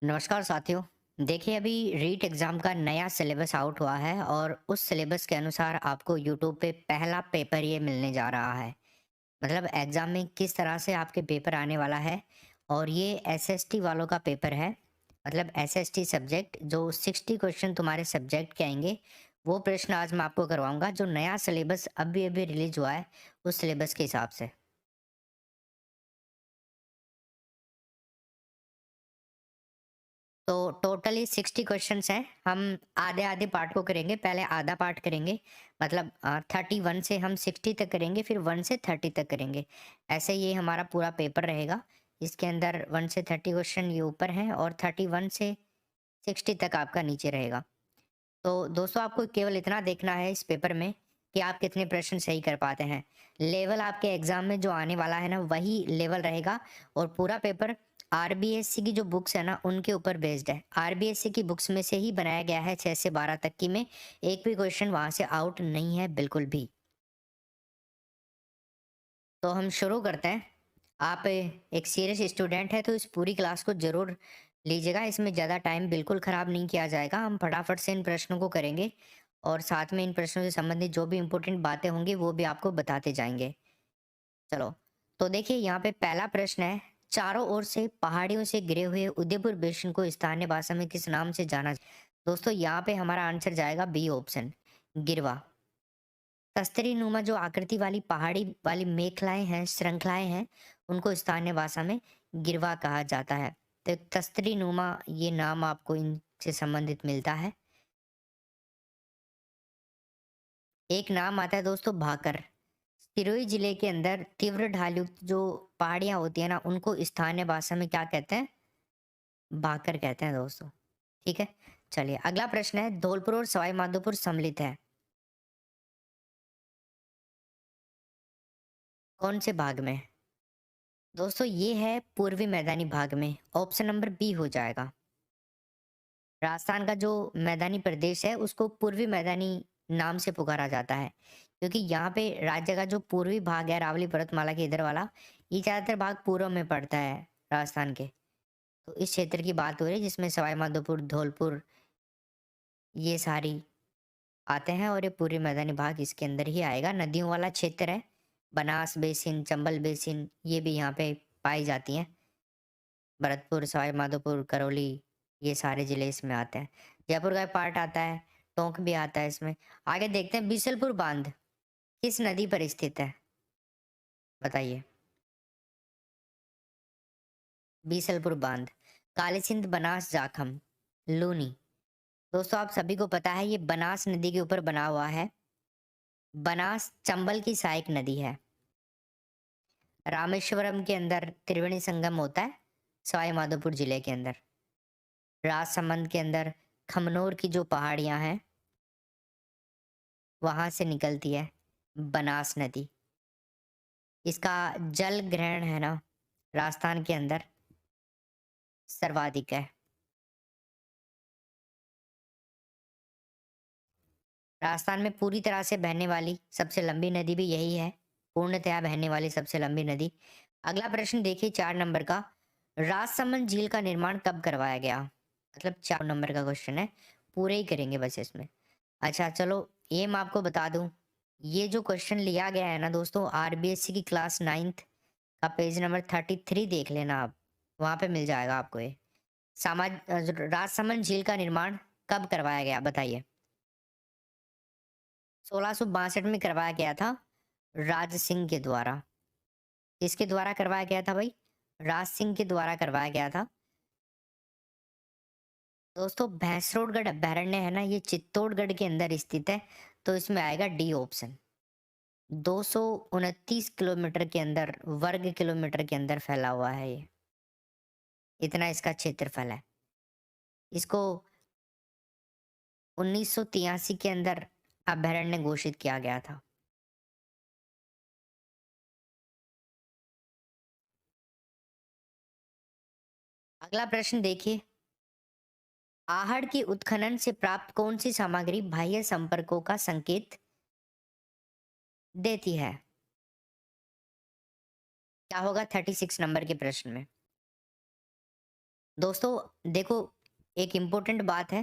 नमस्कार साथियों। देखिए, अभी रीट एग्ज़ाम का नया सिलेबस आउट हुआ है और उस सिलेबस के अनुसार आपको यूट्यूब पे पहला पेपर ये मिलने जा रहा है। मतलब एग्ज़ाम में किस तरह से आपके पेपर आने वाला है। और ये एसएसटी वालों का पेपर है। मतलब एसएसटी सब्जेक्ट जो 60 क्वेश्चन तुम्हारे सब्जेक्ट के आएंगे, वो प्रश्न आज मैं आपको करवाऊंगा जो नया सिलेबस अभी अभी रिलीज हुआ है उस सिलेबस के हिसाब से। तो टोटली 60 क्वेश्चंस हैं। हम आधे आधे पार्ट को करेंगे। पहले आधा पार्ट करेंगे, मतलब 31 से हम 60 तक करेंगे, फिर 1 से 30 तक करेंगे। ऐसे ये हमारा पूरा पेपर रहेगा। इसके अंदर 1 से 30 क्वेश्चन ये ऊपर हैं और 31 से 60 तक आपका नीचे रहेगा। तो दोस्तों, आपको केवल इतना देखना है इस पेपर में कि आप कितने प्रश्न सही कर पाते हैं। लेवल आपके एग्जाम में जो आने वाला है ना, वही लेवल रहेगा। और पूरा पेपर आरबीएससी की जो बुक्स है ना, उनके ऊपर बेस्ड है। आरबीएससी की बुक्स में से ही बनाया गया है, 6 से 12 तक की में। एक भी क्वेश्चन वहां से आउट नहीं है, बिल्कुल भी। तो हम शुरू करते हैं। आप एक सीरियस स्टूडेंट है तो इस पूरी क्लास को जरूर लीजिएगा। इसमें ज़्यादा टाइम बिल्कुल ख़राब नहीं किया जाएगा। हम फटाफट से इन प्रश्नों को करेंगे और साथ में इन प्रश्नों से संबंधित जो भी इम्पोर्टेंट बातें होंगी वो भी आपको बताते जाएंगे। चलो, तो देखिए यहाँ पे पहला प्रश्न है। चारों ओर से पहाड़ियों से घिरे हुए उदयपुर बेसिन को स्थानीय भाषा में किस नाम से जाना दोस्तों, यहाँ पे हमारा आंसर जाएगा बी ऑप्शन, गिरवा। तस्तरी नुमा जो आकृति वाली पहाड़ी वाली मेखलाएं हैं, श्रृंखलाएं हैं, उनको स्थानीय भाषा में गिरवा कहा जाता है। तो एक तस्तरी नुमा ये नाम आपको इनसे संबंधित मिलता है। एक नाम आता है दोस्तों, भाकर। सिरोही जिले के अंदर तीव्र ढालयुक्त जो पहाड़ियां होती है ना, उनको स्थानीय भाषा में क्या कहते हैं? भाकर कहते हैं दोस्तों। ठीक है। चलिए, अगला प्रश्न है। धौलपुर और सवाई माधोपुर सम्मिलित है कौन से भाग में? दोस्तों, ये है पूर्वी मैदानी भाग में। ऑप्शन नंबर बी हो जाएगा। राजस्थान का जो मैदानी प्रदेश है उसको पूर्वी मैदानी नाम से पुकारा जाता है, क्योंकि यहाँ पे राज्य का जो पूर्वी भाग है, अरावली पर्वतमाला के इधर वाला, ये ज्यादातर भाग पूर्व में पड़ता है राजस्थान के। तो इस क्षेत्र की बात हो रही है जिसमें सवाई माधोपुर, धौलपुर, ये सारी आते हैं। और ये पूर्वी मैदानी भाग इसके अंदर ही आएगा। नदियों वाला क्षेत्र है। बनास बेसिन, चंबल बेसिन, ये भी यहाँ पे पाई जाती हैं। भरतपुर, सवाई माधोपुर, करौली, ये सारे जिले इसमें आते हैं। जयपुर का पार्ट आता है। टोंक भी आता है इसमें। आगे देखते हैं, बीसलपुर बांध किस नदी पर स्थित है? बताइए। बीसलपुर बांध, काली सिंध, बनास, जाखम, लूनी। दोस्तों, आप सभी को पता है ये बनास नदी के ऊपर बना हुआ है। बनास चंबल की सहायक नदी है। रामेश्वरम के अंदर त्रिवेणी संगम होता है, सवाई माधोपुर जिले के अंदर। राजसमंद के अंदर खमनोर की जो पहाड़ियां हैं, वहां से निकलती है बनास नदी। इसका जल ग्रहण है ना, राजस्थान के अंदर सर्वाधिक है। राजस्थान में पूरी तरह से बहने वाली सबसे लंबी नदी भी यही है। पूर्णतया बहने वाली सबसे लंबी नदी। अगला प्रश्न देखिए, 4 नंबर का। राजसमंद झील का निर्माण कब करवाया गया? मतलब 4 नंबर का क्वेश्चन है, पूरे ही करेंगे बस इसमें। अच्छा चलो, ये मैं आपको बता दूं। ये जो क्वेश्चन लिया गया है ना दोस्तों, आरबीएससी की क्लास 9th का पेज नंबर 33 देख लेना आप। वहां पे मिल जाएगा आपको ये। राजसमंद झील का निर्माण कब करवाया गया, बताइए। 1662 में करवाया गया था, राज सिंह के द्वारा। किसके द्वारा करवाया गया था भाई? राज सिंह के द्वारा करवाया गया था। दोस्तों, भैंसरोडगढ़ अभयारण्य है ना, ये चित्तौड़गढ़ के अंदर स्थित है। तो इसमें आएगा डी ऑप्शन। 229 किलोमीटर के अंदर, वर्ग किलोमीटर के अंदर फैला हुआ है ये। इतना इसका क्षेत्रफल है। इसको 1983 के अंदर अभयारण्य घोषित किया गया था। अगला प्रश्न देखिए। आहड़ की उत्खनन से प्राप्त कौन सी सामग्री बाह्य संपर्कों का संकेत देती है? क्या होगा 36 नंबर के प्रश्न में? दोस्तों देखो, एक इम्पोर्टेंट बात है,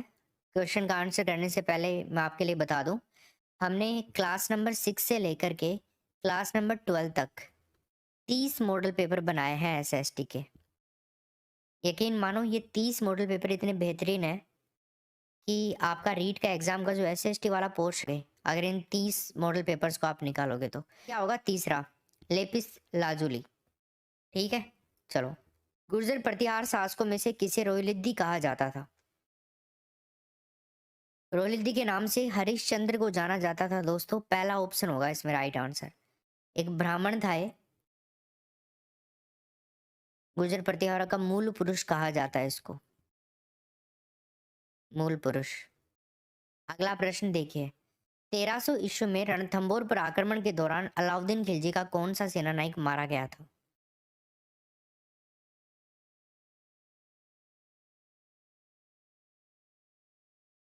क्वेश्चन का आंसर करने से पहले मैं आपके लिए बता दूं, हमने क्लास नंबर 6 से लेकर के क्लास नंबर 12 तक 30 मॉडल पेपर बनाए हैं एसएसटी के। यकीन मानो ये 30 मॉडल पेपर इतने बेहतरीन है कि आपका रीट का एग्जाम का जो एसएसटी वाला पोर्शन है, अगर इन 30 मॉडल पेपर्स को आप निकालोगे तो क्या होगा? तीसरा, लेपिस लाजुली। ठीक है, चलो। गुर्जर प्रतिहार शासकों में से किसे रोहिलिद्दी कहा जाता था? रोहिलिद्दी के नाम से हरिश्चंद्र को जाना जाता था दोस्तों। पहला ऑप्शन होगा इसमें राइट आंसर। एक ब्राह्मण था ये। गुर्जर प्रतिहार का मूल पुरुष कहा जाता है इसको, मूल पुरुष। अगला प्रश्न देखिए, 1300 ईस्वी में रणथंभौर पर आक्रमण के दौरान अलाउद्दीन खिलजी का कौन सा सेनानायक मारा गया था?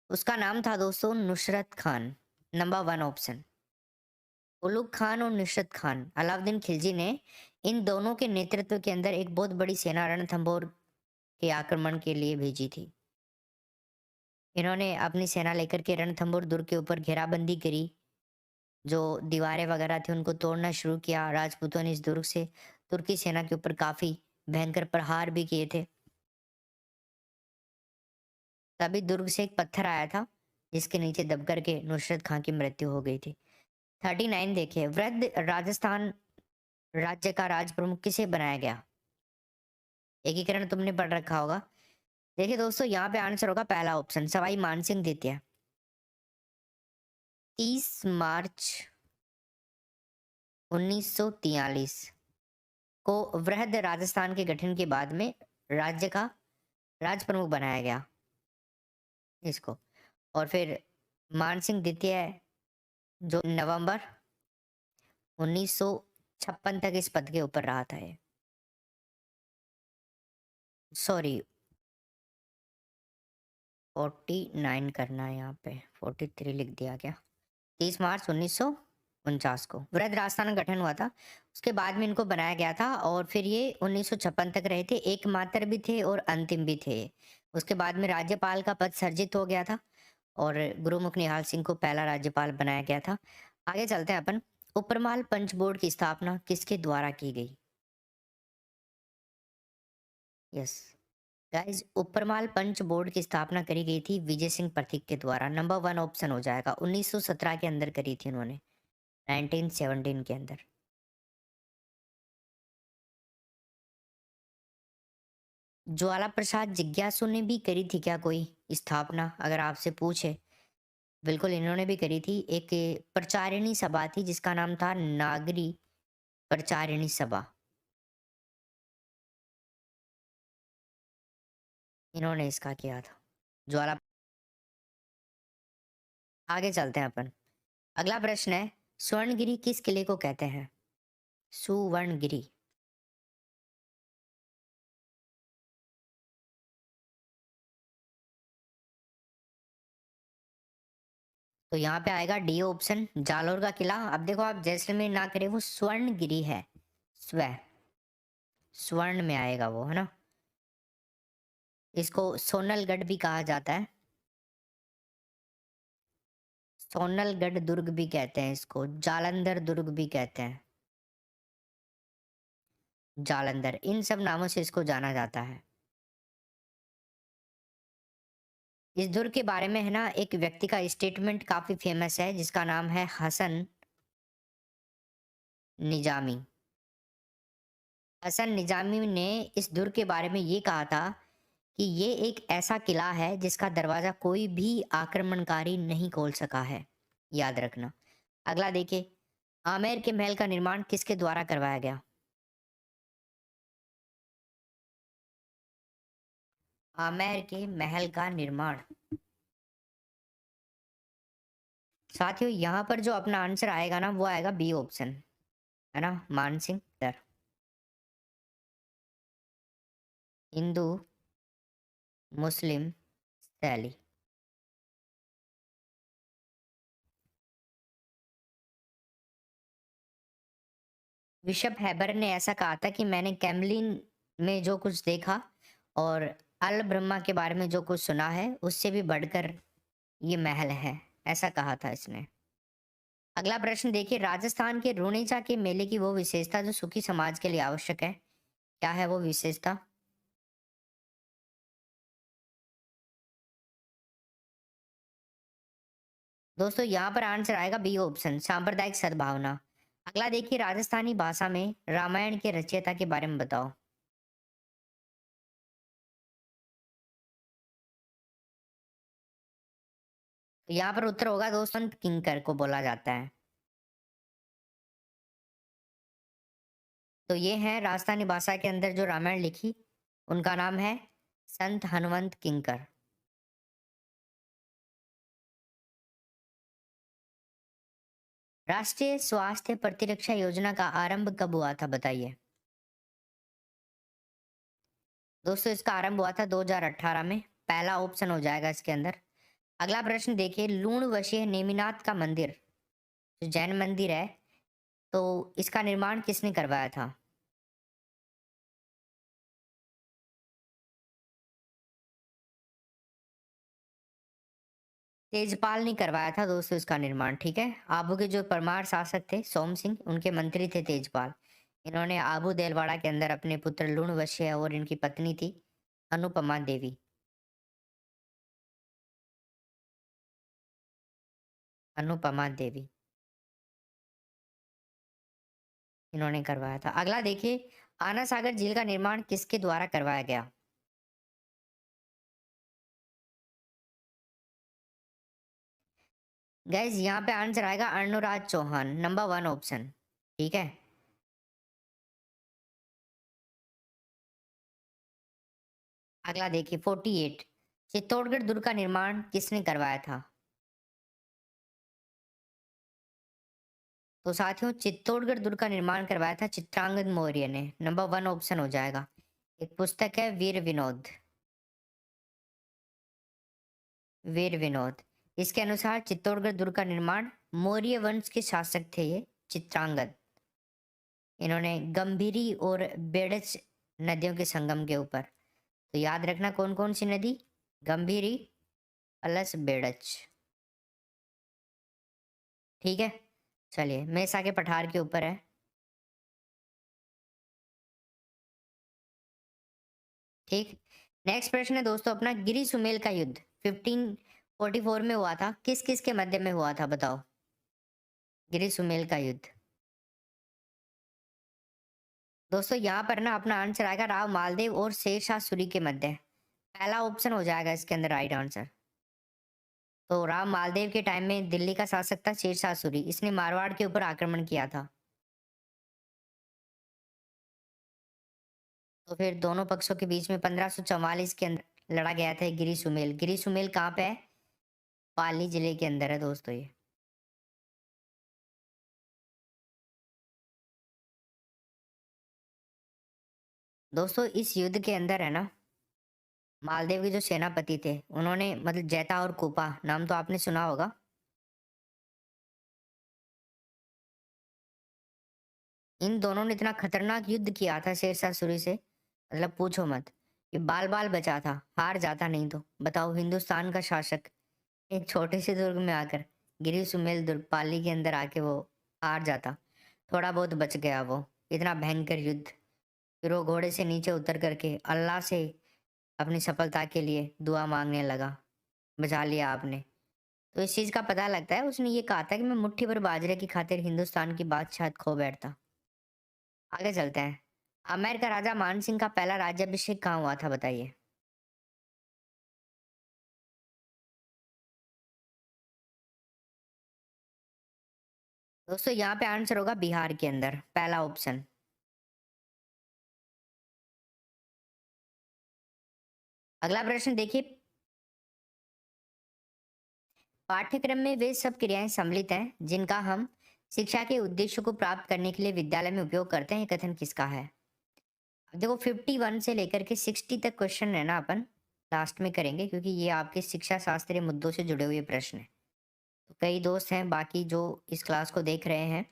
उसका नाम था दोस्तों नुसरत खान। Number 1 option. उलुग खान और नुसरत खान, अलाउद्दीन खिलजी ने इन दोनों के नेतृत्व के अंदर एक बहुत बड़ी सेना रणथंभौर के आक्रमण के लिए भेजी थी। इन्होंने अपनी सेना लेकर के रणथंभौर दुर्ग के ऊपर घेराबंदी करी। जो दीवारें वगैरह थी उनको तोड़ना शुरू किया। राजपूतों ने इस दुर्ग से तुर्की सेना के ऊपर काफी भयंकर प्रहार भी किए थे। तभी दुर्ग से एक पत्थर आया था जिसके नीचे दब करके नुसरत खान की मृत्यु हो गई थी। 39 देखिए, वृद्ध राजस्थान राज्य का राज प्रमुख किसे बनाया गया? एकीकरण तुमने पढ़ रखा होगा। देखिए दोस्तों, यहाँ पे आंसर होगा पहला ऑप्शन, सवाई मानसिंह द्वितीय। 30 मार्च 1943 को वृहद राजस्थान के गठन के बाद में राज्य का राज प्रमुख बनाया गया इसको। और फिर मानसिंह द्वितीय जो नवंबर 1956 तक इस पद के ऊपर रहा था ये। सॉरी, 49 करना है यहाँ पे, 43 लिख दिया क्या? 30 मार्च 1949 को वृहद राजस्थान का गठन हुआ था। उसके बाद में इनको बनाया गया था और फिर ये 1956 तक रहे थे। एकमात्र भी थे और अंतिम भी थे। उसके बाद में राज्यपाल का पद सर्जित हो गया था और गुरुमुख निहाल सिंह को पहला राज्यपाल बनाया गया था। आगे चलते हैं अपन। उपरमाल पंच बोर्ड की स्थापना किसके द्वारा की गई? यस गाइस, उपरमाल पंच बोर्ड की स्थापना करी गई थी विजय सिंह प्रतीक के द्वारा। नंबर 1 ऑप्शन हो जाएगा। 1917 के अंदर करी थी उन्होंने, 1917 के अंदर। ज्वाला प्रसाद जिज्ञासु ने भी करी थी क्या कोई स्थापना, अगर आपसे पूछे? बिल्कुल इन्होंने भी करी थी। एक प्रचारिणी सभा थी जिसका नाम था नागरी प्रचारिणी सभा, इन्होंने इसका किया था ज्वाला। आगे चलते हैं अपन। अगला प्रश्न है, स्वर्णगिरी किस किले को कहते हैं? सुवर्णगिरी। तो यहाँ पे आएगा डी ऑप्शन, जालोर का किला। अब देखो, आप जैसलमेर ना करें, वो स्वर्णगिरी है। स्व स्वर्ण में आएगा वो, है ना। इसको सोनलगढ़ भी कहा जाता है। सोनलगढ़ दुर्ग भी कहते हैं इसको, जालंधर दुर्ग भी कहते हैं। जालंधर, इन सब नामों से इसको जाना जाता है। इस दुर्ग के बारे में है ना, एक व्यक्ति का स्टेटमेंट काफी फेमस है जिसका नाम है हसन निजामी। हसन निजामी ने इस दुर्ग के बारे में ये कहा था कि ये एक ऐसा किला है जिसका दरवाजा कोई भी आक्रमणकारी नहीं खोल सका है। याद रखना। अगला देखिए, आमेर के महल का निर्माण किसके द्वारा करवाया गया? आमेर के महल का निर्माण, साथियों यहाँ पर जो अपना आंसर आएगा ना, वो आएगा बी ऑप्शन, है ना, मानसिंह दर। हिंदू मुस्लिम शैली। बिशप हैबर ने ऐसा कहा था कि मैंने कैमलिन में जो कुछ देखा और अल ब्रह्मा के बारे में जो कुछ सुना है उससे भी बढ़कर ये महल है, ऐसा कहा था इसने। अगला प्रश्न देखिए, राजस्थान के रूणेचा के मेले की वो विशेषता जो सुखी समाज के लिए आवश्यक है, क्या है वो विशेषता? दोस्तों यहाँ पर आंसर आएगा बी ऑप्शन, सांप्रदायिक सद्भावना। अगला देखिए, राजस्थानी भाषा में रामायण के रचयिता के बारे में बताओ। तो यहाँ पर उत्तर होगा दोस्तों, संत किंकर को बोला जाता है। तो ये है राजस्थानी भाषा के अंदर जो रामायण लिखी, उनका नाम है संत हनुमंत किंकर। राष्ट्रीय स्वास्थ्य प्रतिरक्षा योजना का आरंभ कब हुआ था, बताइए। दोस्तों इसका आरंभ हुआ था 2018 में, पहला ऑप्शन हो जाएगा इसके अंदर। अगला प्रश्न देखिए, लूणवशीय नेमिनाथ का मंदिर जो जैन मंदिर है, तो इसका निर्माण किसने करवाया था? तेजपाल ने करवाया था दोस्तों इसका निर्माण, ठीक है। आबू के जो परमार शासक थे सोम सिंह, उनके मंत्री थे तेजपाल। इन्होंने आबू देलवाड़ा के अंदर अपने पुत्र लूणवशीय और इनकी पत्नी थी अनुपमा देवी, अनुपमा देवी, इन्होंने करवाया था। अगला देखिए, आना सागर झील का निर्माण किसके द्वारा करवाया गया? गैस यहाँ पे आंसर आएगा Arnoraj Chauhan, number one option, ठीक है। अगला देखिए 48, चित्तौड़गढ़ दुर्ग का निर्माण किसने करवाया था? तो साथियों चित्तौड़गढ़ दुर्ग का निर्माण करवाया था चित्रांगद मौर्य ने, नंबर वन ऑप्शन हो जाएगा। एक पुस्तक है वीर विनोद, वीर विनोद। इसके अनुसार चित्तौड़गढ़ दुर्ग का निर्माण मौर्य वंश के शासक थे ये चित्रांगद। इन्होंने गंभीरी और बेड़च नदियों के संगम के ऊपर, तो याद रखना कौन कौन सी नदी, गंभीरी प्लस बेड़च, ठीक है। चलिए मेसा के पठार के ऊपर है। ठीक। नेक्स्ट प्रश्न है दोस्तों अपना, गिरी सुमेल का युद्ध 1544 में हुआ था, किस किस के मध्य में हुआ था, बताओ। गिरी सुमेल का युद्ध, दोस्तों यहाँ पर ना अपना आंसर आएगा राव मालदेव और शेरशाह सूरी के मध्य, पहला ऑप्शन हो जाएगा इसके अंदर राइट आंसर। तो राव मालदेव के टाइम में दिल्ली का शासक था शेरशाह सूरी, इसने मारवाड़ के ऊपर आक्रमण किया था। तो फिर दोनों पक्षों के बीच में 1544 के अंदर लड़ा गया था गिरी सुमेल। गिरी सुमेल कहाँ पे है? पाली जिले के अंदर है दोस्तों ये। दोस्तों इस युद्ध के अंदर है ना, मालदेव के जो सेनापति थे उन्होंने मतलब जैता और कोपा, नाम तो आपने सुना होगा। इन दोनों ने इतना खतरनाक युद्ध किया था शेरशाह सूरी से, मतलब पूछो मत। ये बाल बाल बचा था, हार जाता नहीं तो। बताओ हिंदुस्तान का शासक एक छोटे से दुर्ग में आकर, गिरी सुमेल दुर्ग पाली के अंदर आके वो हार जाता। थोड़ा बहुत बच गया वो, इतना भयंकर युद्ध। फिर वो घोड़े से नीचे उतर करके अल्लाह से अपनी सफलता के लिए दुआ मांगने लगा, बचा लिया आपने। तो इस चीज का पता लगता है उसने ये कहा था कि मैं मुट्ठी भर बाजरे की खातिर हिंदुस्तान की बादशाहत खो बैठता। आगे चलते हैं। आमेर का राजा मान सिंह का पहला राज्याभिषेक कहाँ हुआ था, बताइए। दोस्तों यहाँ पे आंसर होगा बिहार के अंदर, पहला ऑप्शन। अगला प्रश्न देखिए, पाठ्यक्रम में वे सब क्रियाएं सम्मिलित हैं जिनका हम शिक्षा के उद्देश्य को प्राप्त करने के लिए विद्यालय में उपयोग करते हैं, ये कथन किसका है? अब देखो 51 से लेकर के 60 तक क्वेश्चन है ना, अपन लास्ट में करेंगे क्योंकि ये आपके शिक्षा शास्त्रीय मुद्दों से जुड़े हुए प्रश्न हैं। तो कई दोस्त हैं बाकी जो इस क्लास को देख रहे हैं,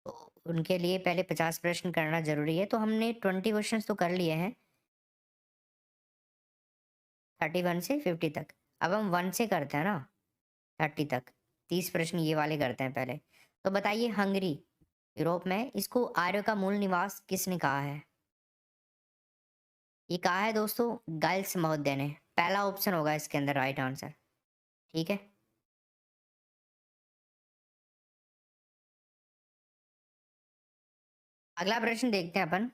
तो उनके लिए पहले 50 प्रश्न करना जरूरी है। तो हमने 20 क्वेश्चन तो कर लिए हैं। 31 से 50 तक। अब हम 1 से करते हैं ना 30 तक। 30 प्रश्न ये वाले करते हैं पहले। तो बताइए हंगरी यूरोप में इसको आर्यों का मूल निवास किसने कहा है? ये कहा है दोस्तों गाइल्स महोदय ने। पहला ऑप्शन होगा इसके अंदर राइट आंसर। ठीक है। अगला प्रश्न देखते हैं अपन।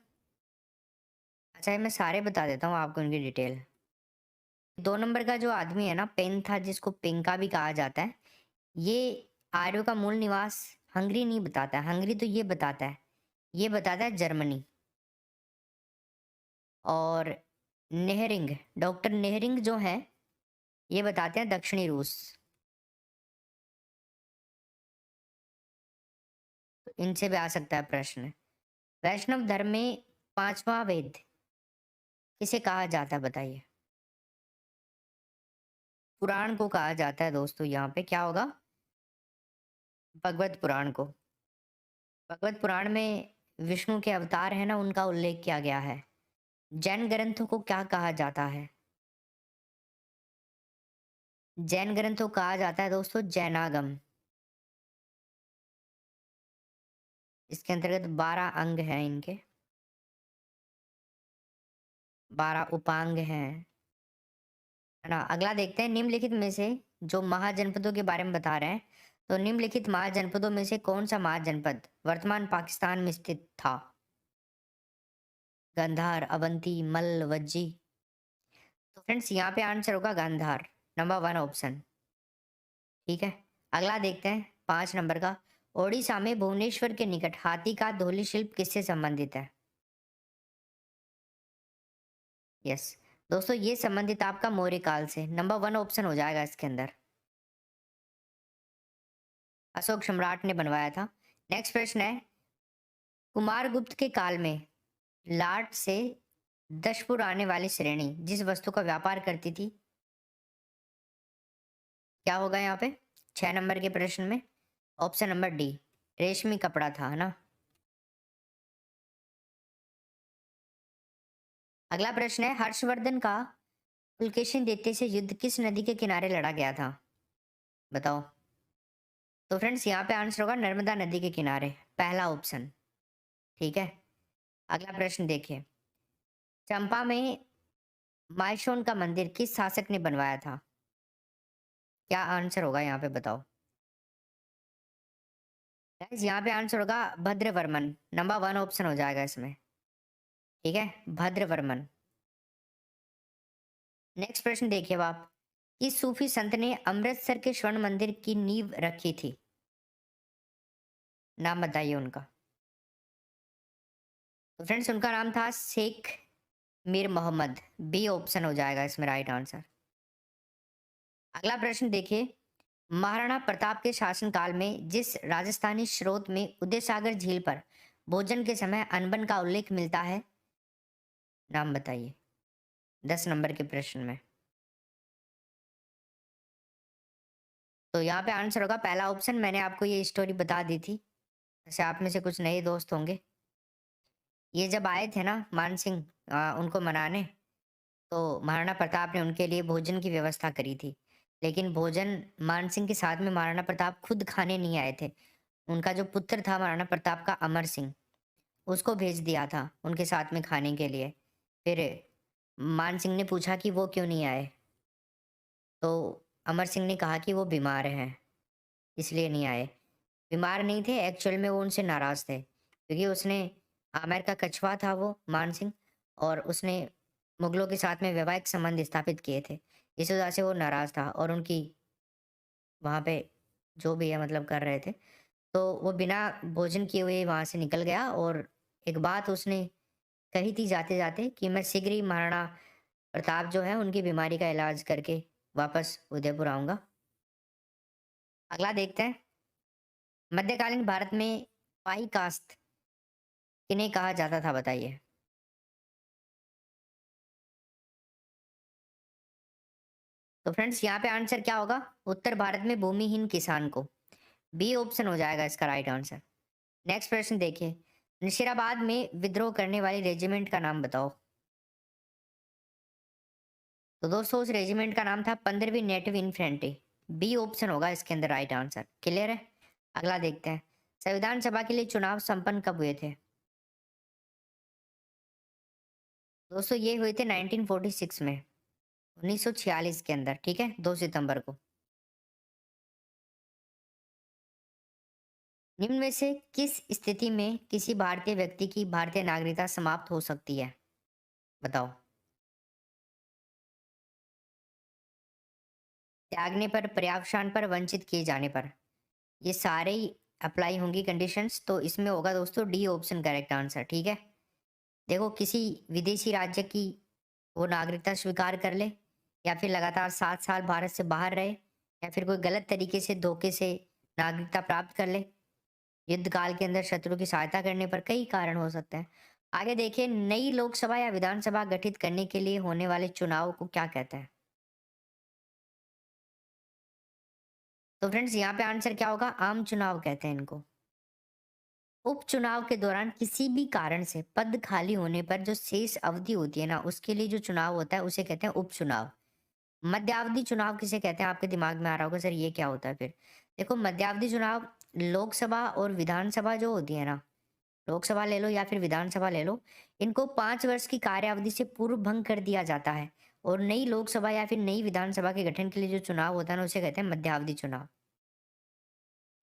अच्छा ये मैं सारे बता देता हूँ आपको इनकी डिटेल। 2 नंबर का जो आदमी है ना पेन था जिसको पिंका भी कहा जाता है, ये आर्यों का मूल निवास हंगरी नहीं बताता है। हंगरी तो ये बताता है, ये बताता है जर्मनी। और नेहरिंग, डॉक्टर नेहरिंग जो है ये बताते हैं दक्षिणी रूस। तो इनसे भी आ सकता है प्रश्न। वैष्णव धर्म में पांचवा वेद किसे कहा जाता है बताइए? पुराण को कहा जाता है दोस्तों। यहाँ पे क्या होगा? भगवत पुराण को। भगवत पुराण में विष्णु के अवतार है ना उनका उल्लेख किया गया है। जैन ग्रंथों को क्या कहा जाता है? जैन ग्रंथों को कहा जाता है दोस्तों जैनागम। इसके अंतर्गत 12 अंग हैं इनके, 12 उपांग हैं, है ना। अगला देखते हैं निम्नलिखित में से जो महाजनपदों के बारे में बता रहे हैं। तो निम्नलिखित महाजनपदों में से कौन सा महाजनपद वर्तमान पाकिस्तान में स्थित था? गांधार, अवंती, मल्ल, वज्जी। तो फ्रेंड्स यहाँ पे आंसर होगा गांधार, नंबर 1 ऑप्शन। ठीक है। अगला देखते हैं 5 नंबर का। ओडिशा में भुवनेश्वर के निकट हाथी का धोली शिल्प किससे संबंधित है? यस दोस्तों ये संबंधित आपका मौर्य काल से, नंबर 1 ऑप्शन हो जाएगा इसके अंदर। अशोक सम्राट ने बनवाया था। नेक्स्ट प्रश्न है कुमारगुप्त के काल में लाट से दशपुर आने वाली श्रेणी जिस वस्तु का व्यापार करती थी, क्या होगा यहाँ पे 6 नंबर के प्रश्न में? ऑप्शन नंबर डी, रेशमी कपड़ा था, है ना। अगला प्रश्न है हर्षवर्धन का पुलकेशिन दैत्य से युद्ध किस नदी के किनारे लड़ा गया था? बताओ। तो फ्रेंड्स यहाँ पे आंसर होगा नर्मदा नदी के किनारे, पहला ऑप्शन। ठीक है। अगला प्रश्न देखिए चंपा में माइसोन का मंदिर किस शासक ने बनवाया था? क्या आंसर होगा यहाँ पे बताओ। गाइस यहाँ पे आंसर होगा भद्रवर्मन, नंबर 1 ऑप्शन हो जाएगा इसमें। ठीक है, भद्रवर्मन। नेक्स्ट प्रश्न देखिए अब आप। किस सूफी संत ने अमृतसर के स्वर्ण मंदिर की नींव रखी थी? नाम बताइए उनका। तो फ्रेंड्स उनका नाम था शेख मीर मोहम्मद, बी ऑप्शन हो जाएगा इसमें राइट आंसर। अगला प्रश्न देखिए महाराणा प्रताप के शासनकाल में जिस राजस्थानी स्रोत में उदय सागर झील पर भोजन के समय अनबन का उल्लेख मिलता है, नाम बताइए 10 नंबर के प्रश्न में। तो यहाँ पे आंसर होगा पहला ऑप्शन। मैंने आपको ये स्टोरी बता दी थी, जैसे आप में से कुछ नए दोस्त होंगे। ये जब आए थे ना मान सिंह उनको मनाने, तो महाराणा प्रताप ने उनके लिए भोजन की व्यवस्था करी थी। लेकिन भोजन मान सिंह के साथ में महाराणा प्रताप खुद खाने नहीं आए थे। उनका जो पुत्र था महाराणा प्रताप का अमर सिंह, उसको भेज दिया था उनके साथ में खाने के लिए। फिर मान सिंह ने पूछा कि वो क्यों नहीं आए, तो अमर सिंह ने कहा कि वो बीमार हैं इसलिए नहीं आए। बीमार नहीं थे, एक्चुअल में वो उनसे नाराज थे क्योंकि उसने आमेर का कछुआ था वो मान सिंह, और उसने मुगलों के साथ में वैवाहिक संबंध स्थापित किए थे। इस वजह से वो नाराज था और उनकी वहाँ पे जो भी है मतलब कर रहे थे। तो वो बिना भोजन किए हुए वहाँ से निकल गया और एक बात उसने कही थी जाते जाते कि मैं शीघ्र ही महाराणा प्रताप जो है उनकी बीमारी का इलाज करके वापस उदयपुर आऊंगा। अगला देखते हैं मध्यकालीन भारत में पाई कास्त किन्हें कहा जाता था बताइए? तो फ्रेंड्स यहाँ पे आंसर क्या होगा उत्तर भारत में भूमिहीन किसान को, बी ऑप्शन हो जाएगा इसका राइट आंसर। नेक्स्ट प्रश्न देखिए नशीराबाद में विद्रोह करने वाली रेजिमेंट का नाम बताओ। तो दोस्तों उस रेजिमेंट का नाम था 15वीं नेटिव इन्फेंट्री। बी ऑप्शन होगा इसके अंदर राइट आंसर। क्लियर है? अगला देखते हैं, संविधान सभा के लिए चुनाव संपन्न कब हुए थे? दोस्तों ये हुए थे 1946 में, 1946 के अंदर, ठीक है, 2 सितंबर को। निम्न में से किस स्थिति में किसी भारतीय व्यक्ति की भारतीय नागरिकता समाप्त हो सकती है? बताओ। त्यागने पर, पर्यवसान पर, वंचित किए जाने पर। ये सारे ही अप्लाई होंगी कंडीशंस, तो इसमें होगा दोस्तों डी ऑप्शन करेक्ट आंसर। ठीक है, देखो किसी विदेशी राज्य की वो नागरिकता स्वीकार कर ले, या फिर लगातार 7 साल भारत से बाहर रहे, या फिर कोई गलत तरीके से धोखे से नागरिकता प्राप्त कर ले, युद्ध काल के अंदर शत्रु की सहायता करने पर, कई कारण हो सकते हैं। आगे देखिए, नई लोकसभा या विधानसभा गठित करने के लिए होने वाले चुनाव को क्या कहते हैं? तो फ्रेंड्स यहाँ पे आंसर क्या होगा? आम चुनाव कहते हैं इनको। उपचुनाव के दौरान किसी भी कारण से पद खाली होने पर जो शेष अवधि होती है ना, उसके लिए जो चुनाव होता है उसे कहते हैं उपचुनाव। मध्यावधि चुनाव किसे कहते हैं? आपके दिमाग में आ रहा होगा सर ये क्या होता है फिर। देखो मध्यावधि चुनाव, लोकसभा और विधानसभा जो होती है ना, लोकसभा ले लो या फिर विधानसभा ले लो, इनको 5 वर्ष की कार्यावधि से पूर्व भंग कर दिया जाता है, और नई लोकसभा या फिर नई विधानसभा के गठन के लिए जो चुनाव होता है ना, उसे कहते हैं मध्यावधि चुनाव।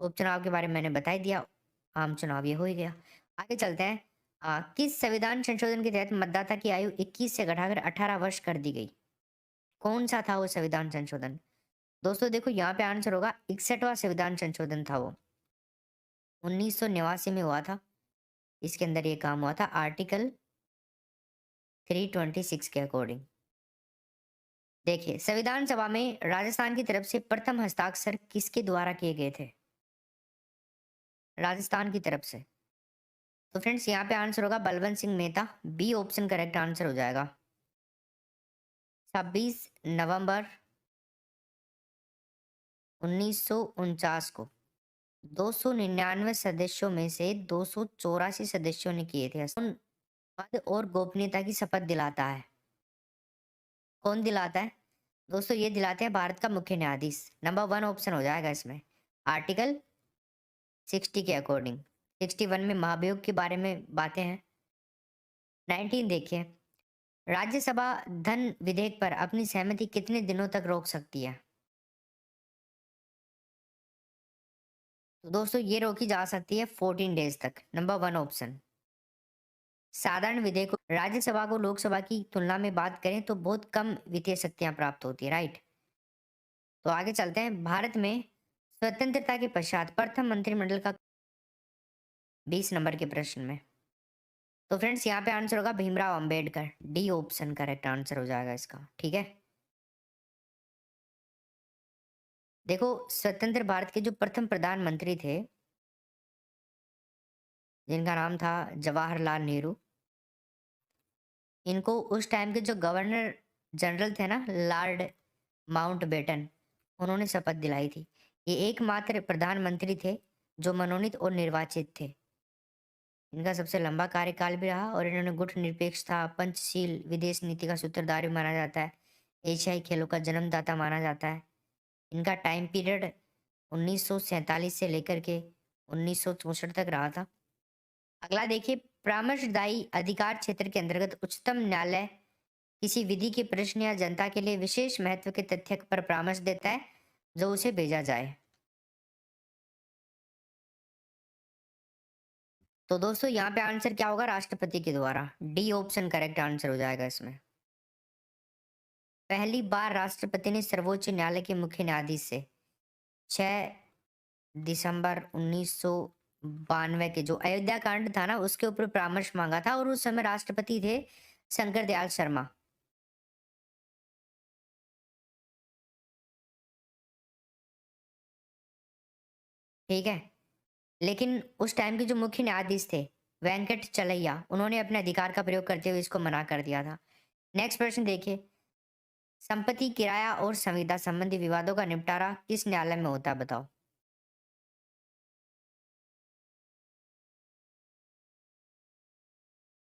उपचुनाव के बारे में मैंने बता ही दिया, आम चुनाव ये हो ही गया। आगे चलते हैं, किस संविधान संशोधन के तहत मतदाता की आयु 21 से घटाकर 18 वर्ष कर दी गई? कौन सा था वो संविधान संशोधन? दोस्तों देखो यहाँ पे आंसर होगा 61वां संविधान संशोधन था वो, 1989 में हुआ था। इसके अंदर ये काम हुआ था आर्टिकल 326 के अकॉर्डिंग। देखिए संविधान सभा में राजस्थान की तरफ से प्रथम हस्ताक्षर किसके द्वारा किए गए थे? राजस्थान की तरफ से। तो फ्रेंड्स यहाँ पे आंसर होगा Balwant Singh Mehta. B option correct answer हो जाएगा। 26 नवंबर 1949 को 299 सदस्यों में से 284 सदस्यों ने किए थे। कौन पद और गोपनीयता की शपथ दिलाता है? कौन दिलाता है? दोस्तों ये दिलाते हैं भारत का मुख्य न्यायाधीश। नंबर 1 ऑप्शन हो जाएगा इसमें, आर्टिकल 60 के अकॉर्डिंग। 61 में महाभियोग के बारे में बातें हैं। 19 देखिए, राज्यसभा धन विधेयक पर अपनी सहमति कितने दिनों तक रोक सकती है? तो दोस्तों ये रोकी जा सकती है 14 डेज तक। Number 1 option. साधारण विधेयक राज्यसभा को लोकसभा की तुलना में बात करें तो बहुत कम वित्तीय शक्तियां प्राप्त होती है, राइट। तो आगे चलते हैं, भारत में स्वतंत्रता के पश्चात प्रथम मंत्रिमंडल का 20 नंबर के प्रश्न में। तो फ्रेंड्स यहाँ पे आंसर होगा Bhimrao Ambedkar. D option correct answer हो जाएगा इसका। ठीक है, देखो स्वतंत्र भारत के जो प्रथम प्रधानमंत्री थे, जिनका नाम था जवाहरलाल नेहरू, इनको उस टाइम के जो गवर्नर जनरल थे ना, लॉर्ड माउंटबेटन, उन्होंने शपथ दिलाई थी। ये एकमात्र प्रधानमंत्री थे जो मनोनीत और निर्वाचित थे। इनका सबसे लंबा कार्यकाल भी रहा, और इन्होंने गुट निरपेक्षता, पंचशील विदेश नीति का सूत्रधार भी माना जाता है। एशियाई खेलों का जन्मदाता माना जाता है। इनका टाइम पीरियड 1947 से लेकर के 1964 तक रहा था। अगला देखिए, परामर्शदायी अधिकार क्षेत्र के अंतर्गत उच्चतम न्यायालय किसी विधि के प्रश्न या जनता के लिए विशेष महत्व के तथ्य पर परामर्श देता है जो उसे भेजा जाए। तो दोस्तों यहाँ पे आंसर क्या होगा? राष्ट्रपति के द्वारा। डी ऑप्शन करेक्ट आंसर हो जाएगा इसमें। पहली बार राष्ट्रपति ने सर्वोच्च न्यायालय के मुख्य न्यायाधीश से 6 दिसंबर 1992 के जो अयोध्या कांड था ना, उसके ऊपर परामर्श मांगा था, और उस समय राष्ट्रपति थे शंकर दयाल शर्मा। ठीक है, लेकिन उस टाइम के जो मुख्य न्यायाधीश थे वेंकट चलैया, उन्होंने अपने अधिकार का प्रयोग करते हुए इसको मना कर दिया था। नेक्स्ट प्रश्न देखिए, संपत्ति, किराया और संविदा संबंधी विवादों का निपटारा किस न्यायालय में होता है? बताओ।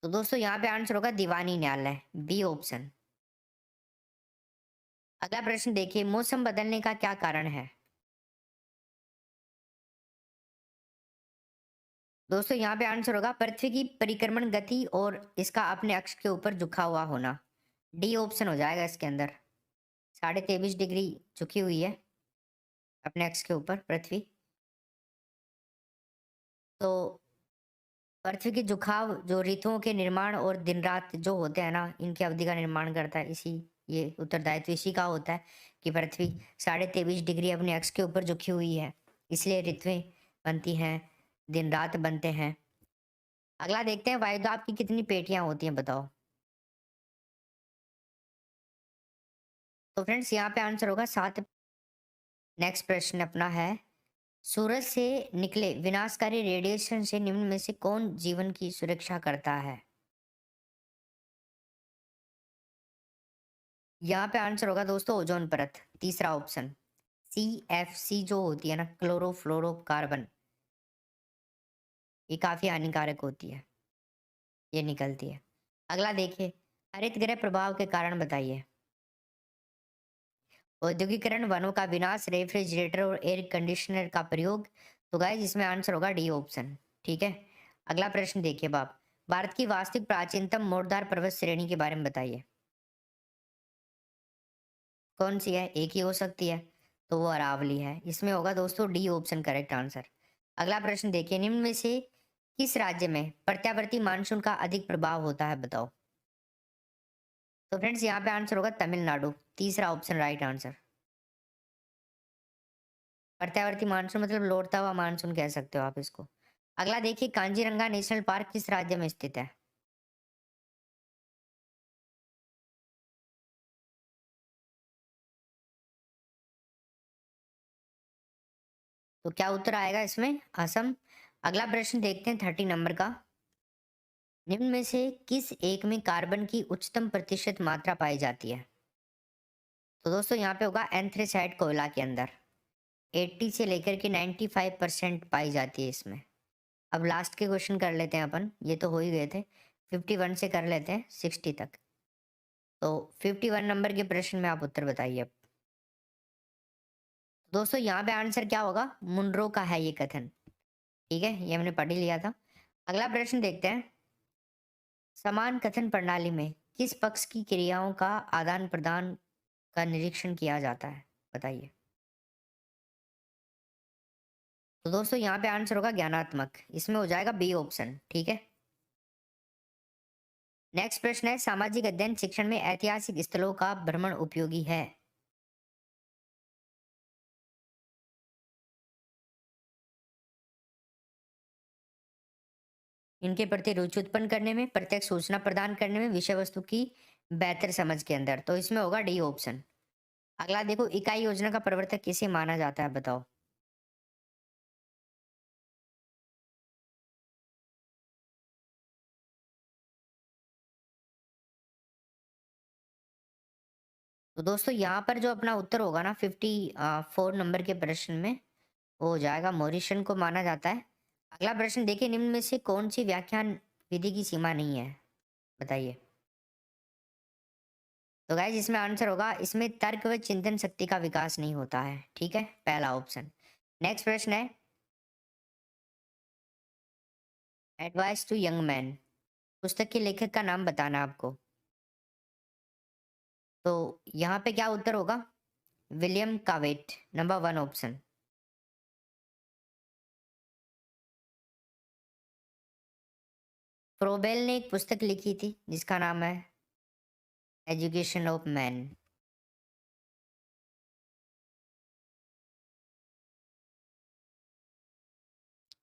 तो दोस्तों यहाँ पे आंसर होगा दीवानी न्यायालय। B option. अगला प्रश्न देखिए, मौसम बदलने का क्या कारण है? दोस्तों यहाँ पे आंसर होगा पृथ्वी की परिक्रमण गति और इसका अपने अक्ष के ऊपर झुका हुआ होना। डी ऑप्शन हो जाएगा इसके अंदर। 23.5 डिग्री झुकी हुई है अपने अक्ष के ऊपर पृथ्वी। तो पृथ्वी की झुकाव जो ऋतुओं के निर्माण और दिन रात जो होते हैं ना, इनकी अवधि का निर्माण करता है। इसी ये उत्तरदायित्व इसी का होता है कि पृथ्वी 23.5 डिग्री अपने अक्ष के ऊपर झुकी हुई है, इसलिए ऋतुएं बनती हैं, दिन रात बनते हैं। अगला देखते हैं, वायुदाब की कितनी पेटियां होती हैं बताओ। तो फ्रेंड्स यहाँ पे आंसर होगा 7। नेक्स्ट प्रश्न अपना है, सूरज से निकले विनाशकारी रेडिएशन से निम्न में से कौन जीवन की सुरक्षा करता है? यहाँ पे आंसर होगा दोस्तों ओजोन परत, तीसरा ऑप्शन। CFC जो होती है ना, क्लोरोफ्लोरोकार्बन, ये काफी हानिकारक होती है, ये निकलती है। अगला देखिए, हरित गृह प्रभाव के कारण बताइए। औद्योगिकरण, वनों का विनाश, रेफ्रिजरेटर और एयर कंडीशनर का प्रयोग। तो गाइस इसमें आंसर होगा डी ऑप्शन। ठीक है। अगला प्रश्न देखिए बाप, भारत की वास्तविक प्राचीनतम मोड़दार पर्वत श्रेणी के बारे में बताइए। कौन सी है? एक ही हो सकती है, तो वो अरावली है। इसमें होगा दोस्तों डी ऑप्शन करेक्ट आंसर। अगला प्रश्न देखिए, निम्न में से किस राज्य में प्रत्यावर्ती मानसून का अधिक प्रभाव होता है बताओ। तो फ्रेंड्स यहाँ पे आंसर होगा तमिलनाडु, तीसरा ऑप्शन राइट आंसर। प्रत्यावर्ती मानसून मतलब लौटता हुआ मानसून कह सकते हो आप इसको। अगला देखिए, कांजीरंगा नेशनल पार्क किस राज्य में स्थित है? तो क्या उत्तर आएगा इसमें? असम। अगला प्रश्न देखते हैं 30 नंबर का, निम्न में से किस एक में कार्बन की उच्चतम प्रतिशत मात्रा पाई जाती है? तो दोस्तों यहाँ पे होगा एंथ्रेसाइट कोयला के अंदर 80 से लेकर के 95% पाई जाती है इसमें। अब लास्ट के क्वेश्चन कर लेते हैं अपन, ये तो हो ही गए थे। 51 से कर लेते हैं 60 तक। तो 51 नंबर के प्रश्न में आप उत्तर बताइए अब। दोस्तों यहाँ पे आंसर क्या होगा? मुनरो का है ये कथन। ठीक है, ये हमने पढ़ ही लिया था। अगला प्रश्न देखते हैं, समान कथन प्रणाली में किस पक्ष की क्रियाओं का आदान प्रदान का निरीक्षण किया जाता है बताइए। तो दोस्तों यहाँ पे आंसर होगा ज्ञानात्मक, इसमें हो जाएगा बी ऑप्शन। ठीक है। नेक्स्ट प्रश्न है, सामाजिक अध्ययन शिक्षण में ऐतिहासिक स्थलों का भ्रमण उपयोगी है? इनके प्रति रुचि उत्पन्न करने में, प्रत्यक्ष सूचना प्रदान करने में, विषय वस्तु की बेहतर समझ के अंदर। तो इसमें होगा डी ऑप्शन। अगला देखो, इकाई योजना का प्रवर्तक किसे माना जाता है बताओ। तो दोस्तों यहाँ पर जो अपना उत्तर होगा ना 54 नंबर के प्रश्न में, वो हो जाएगा मॉरिसन को माना जाता है। अगला प्रश्न देखिए, निम्न में से कौन सी व्याख्यान विधि की सीमा नहीं है बताइए। तो गाइस इसमें आंसर होगा, इसमें तर्क व चिंतन शक्ति का विकास नहीं होता है। ठीक है, पहला ऑप्शन। नेक्स्ट प्रश्न है, एडवाइस टू यंग मैन, पुस्तक के लेखक का नाम बताना आपको। तो यहाँ पे क्या उत्तर होगा? विलियम कावेट, नंबर 1 ऑप्शन। फ्रोबेल ने एक पुस्तक लिखी थी जिसका नाम है एजुकेशन ऑफ मैन।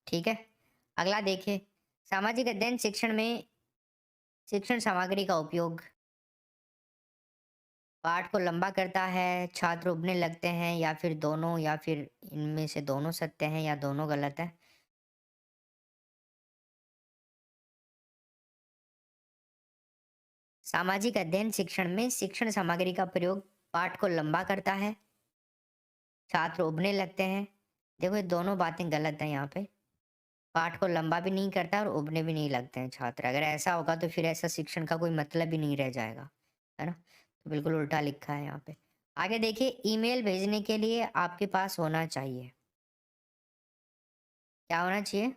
ठीक है। अगला देखिए, सामाजिक अध्ययन शिक्षण में शिक्षण सामग्री का उपयोग पाठ को लंबा करता है, छात्र उबने लगते हैं, या फिर दोनों, या फिर इनमें से दोनों सत्य हैं या दोनों गलत है। सामाजिक अध्ययन शिक्षण में शिक्षण सामग्री का प्रयोग पाठ को लंबा करता है, छात्र उबने लगते हैं। देखो ये दोनों बातें गलत हैं यहाँ पे। पाठ को लंबा भी नहीं करता और उबने भी नहीं लगते हैं छात्र। अगर ऐसा होगा तो फिर ऐसा शिक्षण का कोई मतलब ही नहीं रह जाएगा, है ना? तो बिल्कुल उल्टा लिखा है यहाँ पे। आगे देखिए, ईमेल भेजने के लिए आपके पास होना चाहिए, क्या होना चाहिए?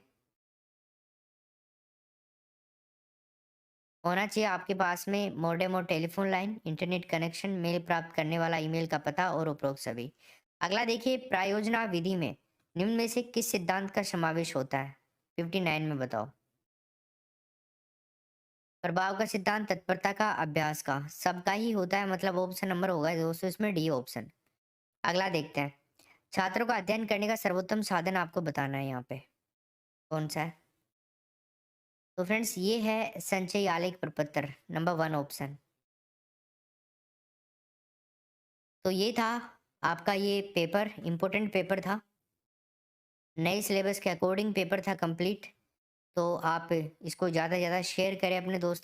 होना चाहिए आपके पास में मॉडेम और telephone line, internet connection, mail प्राप्त करने वाला ईमेल का पता और उपरोक्त सभी। अगला देखिए, प्रायोजना विधि में निम्न में से किस सिद्धांत का समावेश होता है? 59 में बताओ। प्रभाव का सिद्धांत, तत्परता का, अभ्यास का, सबका ही होता है, मतलब ऑप्शन नंबर होगा दोस्तों इसमें डी ऑप्शन। अगला देखते हैं, छात्रों का अध्ययन करने का सर्वोत्तम साधन आपको बताना है यहाँ पे कौन सा है। तो फ्रेंड्स ये है संचय आलेख प्रपत्र, नंबर 1 ऑप्शन। तो ये था आपका ये पेपर, इम्पोर्टेंट पेपर था, नए सिलेबस के अकॉर्डिंग पेपर था कंप्लीट। तो आप इसको ज़्यादा से ज़्यादा शेयर करें अपने दोस्तों